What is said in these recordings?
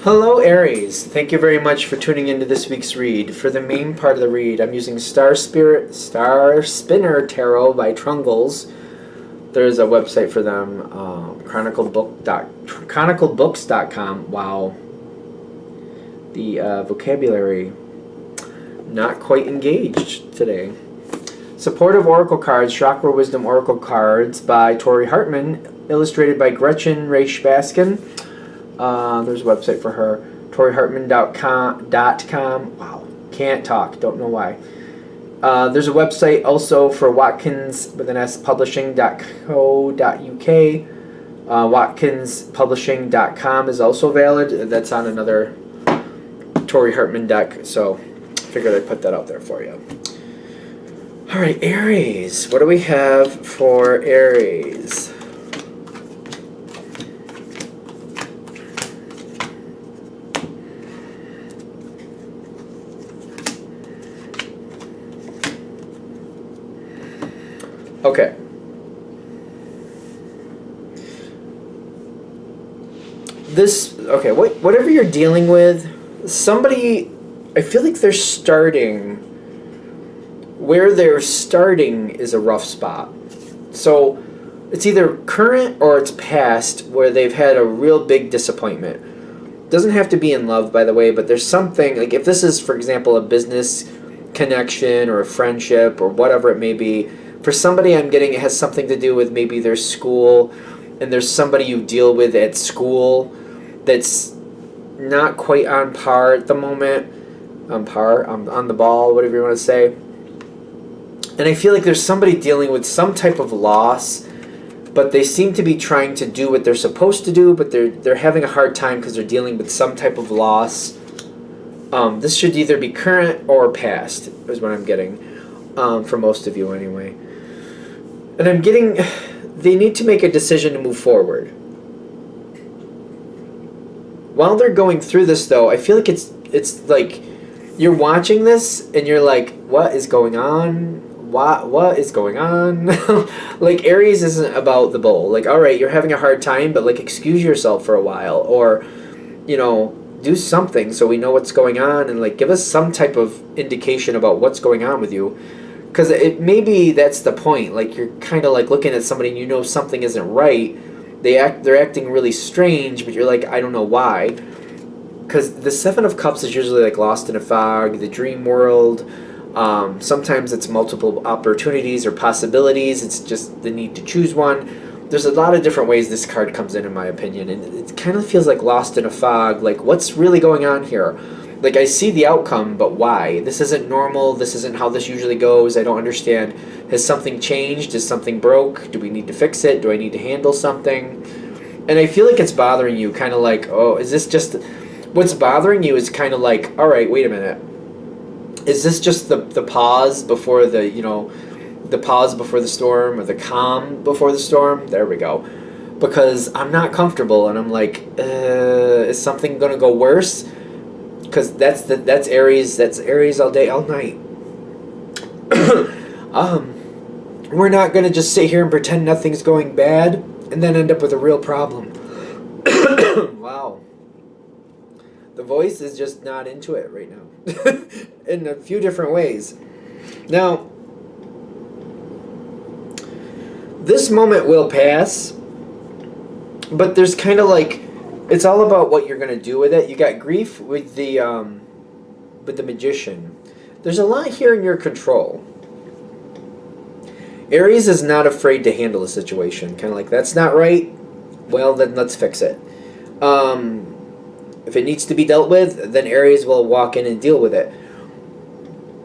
Hello, Aries. Thank you very much for tuning into this week's read. For the main part of the read, I'm using Star Spinner Tarot by Trungles. There's a website for them, chroniclebooks.com. Wow. The vocabulary not quite engaged today. Supportive Oracle Cards, Chakra Wisdom Oracle Cards by Tori Hartman, illustrated by Gretchen Raish Baskin. There's a website for her, torihartman.com. Wow, can't talk, don't know why. There's a website also for Watkins with an S publishing.co.uk. WatkinsPublishing.com is also valid. That's on another Tori Hartman deck, so figured I'd put that out there for you. Alright, Aries. What do we have for Aries? Okay. Whatever you're dealing with, somebody, I feel like they're starting, where they're starting is a rough spot. So it's either current or it's past where they've had a real big disappointment. Doesn't have to be in love, by the way, but there's something, like if this is, for example, a business connection or a friendship or whatever it may be, for somebody I'm getting it has something to do with maybe their school, and there's somebody you deal with at school that's not quite on par at the moment. On the ball, whatever you want to say. And I feel like there's somebody dealing with some type of loss, but they seem to be trying to do what they're supposed to do, but they're having a hard time because they're dealing with some type of loss. This should either be current or past, is what I'm getting, for most of you anyway. And I'm getting, they need to make a decision to move forward. While they're going through this, though, I feel like it's like you're watching this and you're like, what is going on? What is going on? Like, Aries isn't about the bull. Like, all right, you're having a hard time, but like, excuse yourself for a while, or, you know, do something so we know what's going on, and like, give us some type of indication about what's going on with you. Because maybe that's the point. Like, you're kind of like looking at somebody and you know something isn't right. They're acting really strange, but you're like, I don't know why. Because the Seven of Cups is usually like lost in a fog, the dream world. Sometimes it's multiple opportunities or possibilities. It's just the need to choose one. There's a lot of different ways this card comes in my opinion. And it kind of feels like lost in a fog. Like, what's really going on here? Like, I see the outcome, but why? This isn't normal. This isn't how this usually goes. I don't understand. Has something changed? Is something broke? Do we need to fix it? Do I need to handle something? And I feel like it's bothering you, kind of like, oh, is this just... What's bothering you is kind of like, all right, wait a minute. Is this just the pause before the, you know, the pause before the storm, or the calm before the storm? There we go. Because I'm not comfortable, and I'm like, is something going to go worse? Because that's Aries. That's Aries all day, all night. We're not going to just sit here and pretend nothing's going bad and then end up with a real problem. Wow. The voice is just not into it right now. In a few different ways. Now, this moment will pass, but there's kind of like, it's all about what you're going to do with it. You got grief with the Magician. There's a lot here in your control. Aries is not afraid to handle a situation. Kind of like, that's not right. Well, then let's fix it. If it needs to be dealt with, then Aries will walk in and deal with it.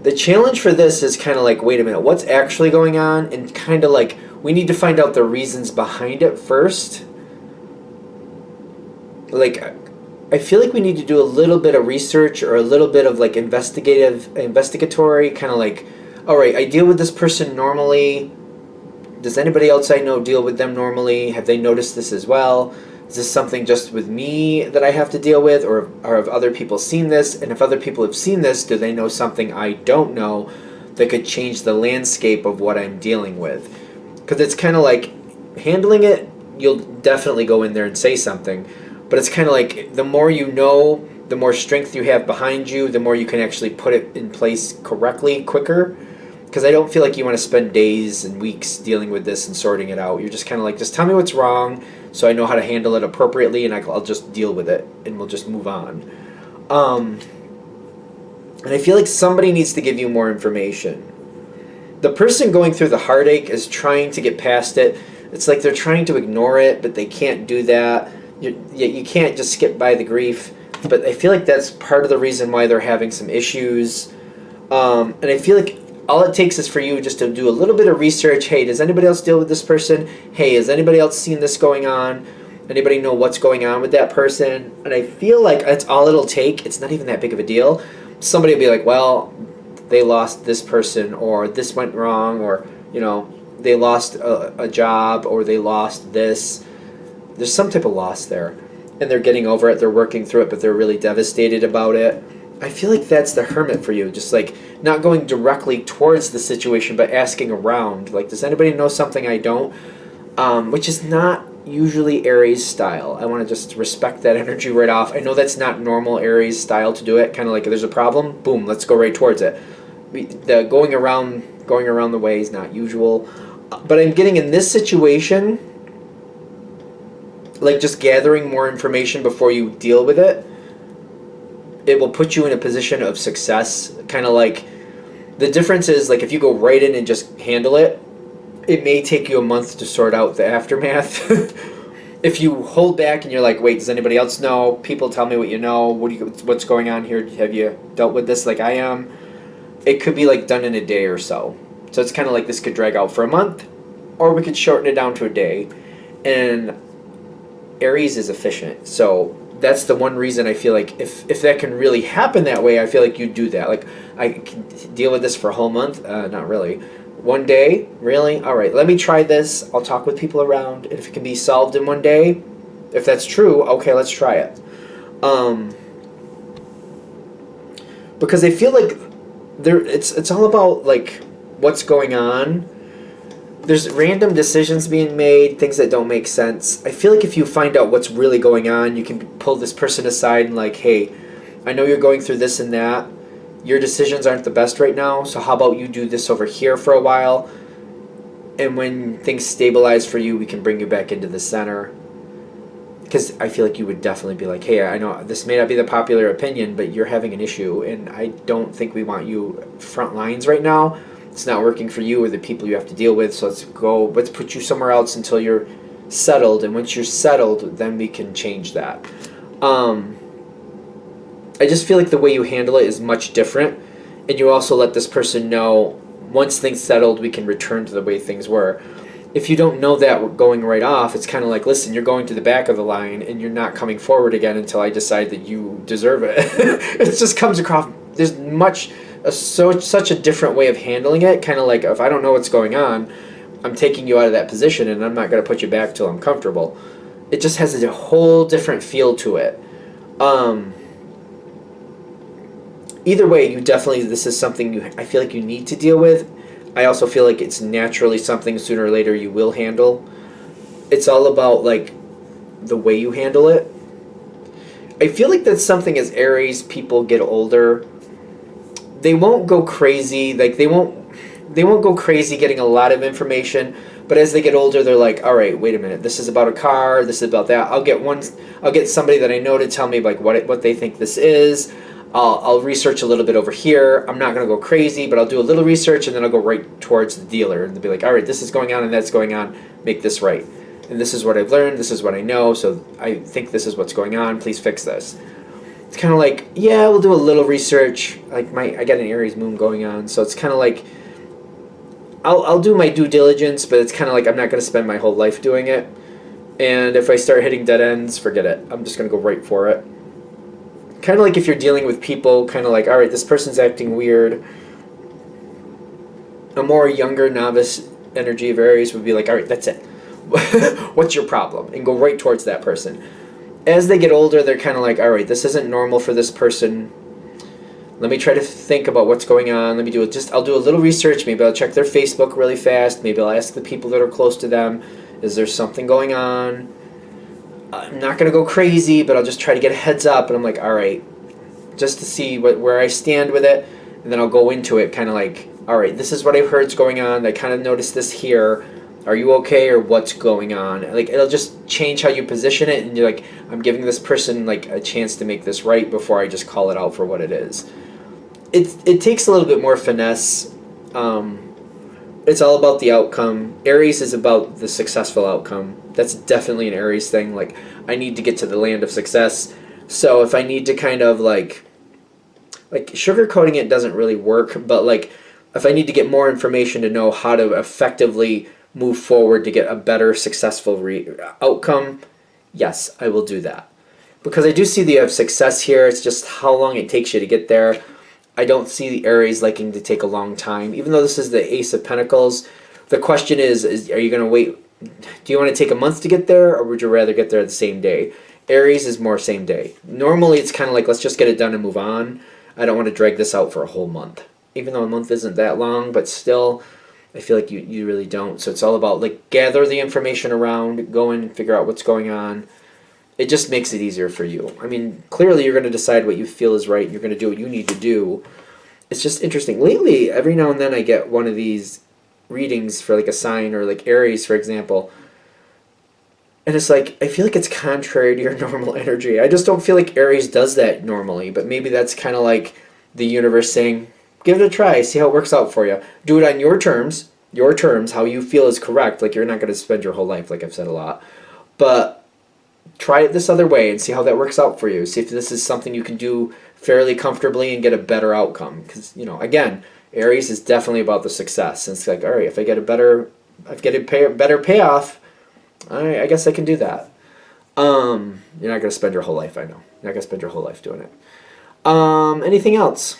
The challenge for this is kind of like, wait a minute, what's actually going on? And kind of like, we need to find out the reasons behind it first. Like, I feel like we need to do a little bit of research, or a little bit of like investigatory, kind of like, all right, I deal with this person normally. Does anybody else I know deal with them normally? Have they noticed this as well? Is this something just with me that I have to deal with, or have other people seen this? And if other people have seen this, do they know something I don't know that could change the landscape of what I'm dealing with? Because it's kind of like, handling it, you'll definitely go in there and say something. but it's kind of like the more you know, the more strength you have behind you, the more you can actually put it in place correctly, quicker. Because I don't feel like you want to spend days and weeks dealing with this and sorting it out. You're just kind of like, just tell me what's wrong so I know how to handle it appropriately, and I'll just deal with it, and we'll just move on. And I feel like somebody needs to give you more information. The person going through the heartache is trying to get past it. It's like they're trying to ignore it, but they can't do that. You can't just skip by the grief. But I feel like that's part of the reason why they're having some issues. And I feel like all it takes is for you just to do a little bit of research. Hey, does anybody else deal with this person? Hey, has anybody else seen this going on? Anybody know what's going on with that person? And I feel like that's all it'll take. It's not even that big of a deal. Somebody will be like, well, they lost this person, or this went wrong, or, they lost a job, or they lost this. There's some type of loss there. And they're getting over it, they're working through it, but they're really devastated about it. I feel like that's the hermit for you. Just like not going directly towards the situation, but asking around. Like, does anybody know something I don't? Which is not usually Aries style. I want to just respect that energy right off. I know that's not normal Aries style to do it. Kind of like, if there's a problem, boom, let's go right towards it. The going around the way is not usual. But I'm getting in this situation, like just gathering more information before you deal with it, it will put you in a position of success. Kind of like, the difference is, like, if you go right in and just handle it, it may take you a month to sort out the aftermath. If you hold back and you're like, wait, does anybody else know? People tell me what you know. What's going on here? Have you dealt with this like I am? It could be like done in a day or so. So it's kind of like this could drag out for a month, or we could shorten it down to a day. And Aries is efficient, so that's the one reason I feel like if that can really happen that way, I feel like you do that. Like, I can deal with this for a whole month? Not really. One day? Really? All right, let me try this. I'll talk with people around, and if it can be solved in one day, if that's true, okay, let's try it. Because I feel like it's all about, like, what's going on. There's random decisions being made, things that don't make sense. I feel like if you find out what's really going on, you can pull this person aside and like, hey, I know you're going through this and that. Your decisions aren't the best right now, so how about you do this over here for a while? And when things stabilize for you, we can bring you back into the center. Because I feel like you would definitely be like, hey, I know this may not be the popular opinion, but you're having an issue, and I don't think we want you front lines right now. It's not working for you or the people you have to deal with, so let's put you somewhere else until you're settled, and once you're settled, then we can change that. I just feel like the way you handle it is much different, and you also let this person know once things settled, we can return to the way things were. If you don't know that we're going right off, it's kind of like, listen, you're going to the back of the line, and you're not coming forward again until I decide that you deserve it. It just comes across, there's such a different way of handling it. Kind of like, if I don't know what's going on, I'm taking you out of that position, and I'm not going to put you back till I'm comfortable. It just has a whole different feel to it. Either way, this is something I feel like you need to deal with. I also feel like it's naturally something sooner or later you will handle. It's all about, like, the way you handle it. I feel like that's something, as Aries people get older, they won't go crazy. Like, they won't go crazy getting a lot of information, but as they get older, they're like, all right, wait a minute, this is about a car, this is about that. I'll get somebody that I know to tell me, like, what they think this is. I'll research a little bit over here. I'm not going to go crazy, but I'll do a little research, and then I'll go right towards the dealer, and they'll be like, all right, this is going on and that's going on. Make this right. And this is what I've learned. This is what I know. So I think this is what's going on. Please fix this. It's kind of like, yeah, we'll do a little research. Like, I got an Aries moon going on, so it's kind of like, I'll do my due diligence, but it's kind of like I'm not going to spend my whole life doing it. And if I start hitting dead ends, forget it. I'm just going to go right for it. Kind of like if you're dealing with people, kind of like, all right, this person's acting weird. A more younger novice energy of Aries would be like, all right, that's it. What's your problem? And go right towards that person. As they get older, they're kind of like, all right, this isn't normal for this person. Let me try to think about what's going on. I'll do a little research. Maybe I'll check their Facebook really fast. Maybe I'll ask the people that are close to them, is there something going on? I'm not going to go crazy, but I'll just try to get a heads up. And I'm like, all right, just to see where I stand with it. And then I'll go into it kind of like, all right, this is what I've heard's going on. I kind of noticed this here. Are you okay, or what's going on? Like, it'll just change how you position it, and you're like, I'm giving this person like a chance to make this right before I just call it out for what it is. It takes a little bit more finesse. It's all about the outcome. Aries is about the successful outcome. That's definitely an Aries thing. Like, I need to get to the land of success. So if I need to kind of like sugarcoating it doesn't really work, but like if I need to get more information to know how to effectively move forward to get a better successful outcome, yes, I will do that. Because I do see that you have success here. It's just how long it takes you to get there. I don't see the Aries liking to take a long time. Even though this is the Ace of Pentacles, the question is are you going to wait? Do you want to take a month to get there, or would you rather get there the same day? Aries is more same day. Normally it's kind of like, let's just get it done and move on. I don't want to drag this out for a whole month. Even though a month isn't that long, but still, I feel like you really don't. So it's all about like gather the information around, go in and figure out what's going on. It just makes it easier for you. I mean, clearly you're going to decide what you feel is right. You're going to do what you need to do. It's just interesting. Lately, every now and then I get one of these readings for like a sign, or like Aries, for example. And it's like, I feel like it's contrary to your normal energy. I just don't feel like Aries does that normally. But maybe that's kind of like the universe saying, give it a try, see how it works out for you. Do it on your terms, how you feel is correct. Like, you're not going to spend your whole life, like I've said a lot. But try it this other way and see how that works out for you. See if this is something you can do fairly comfortably and get a better outcome. Because, again, Aries is definitely about the success. And it's like, all right, if I get a better payoff, all right, I guess I can do that. You're not going to spend your whole life, I know. You're not going to spend your whole life doing it. Anything else?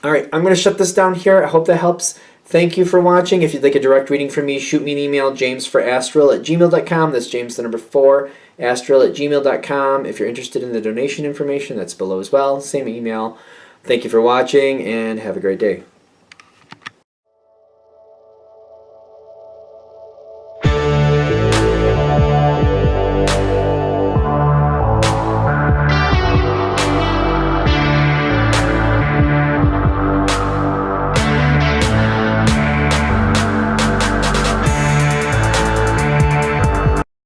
All right, I'm going to shut this down here. I hope that helps. Thank you for watching. If you'd like a direct reading from me, shoot me an email, jamesforastral@gmail.com. That's James the number 4, astral@gmail.com. If you're interested in the donation information, that's below as well. Same email. Thank you for watching, and have a great day.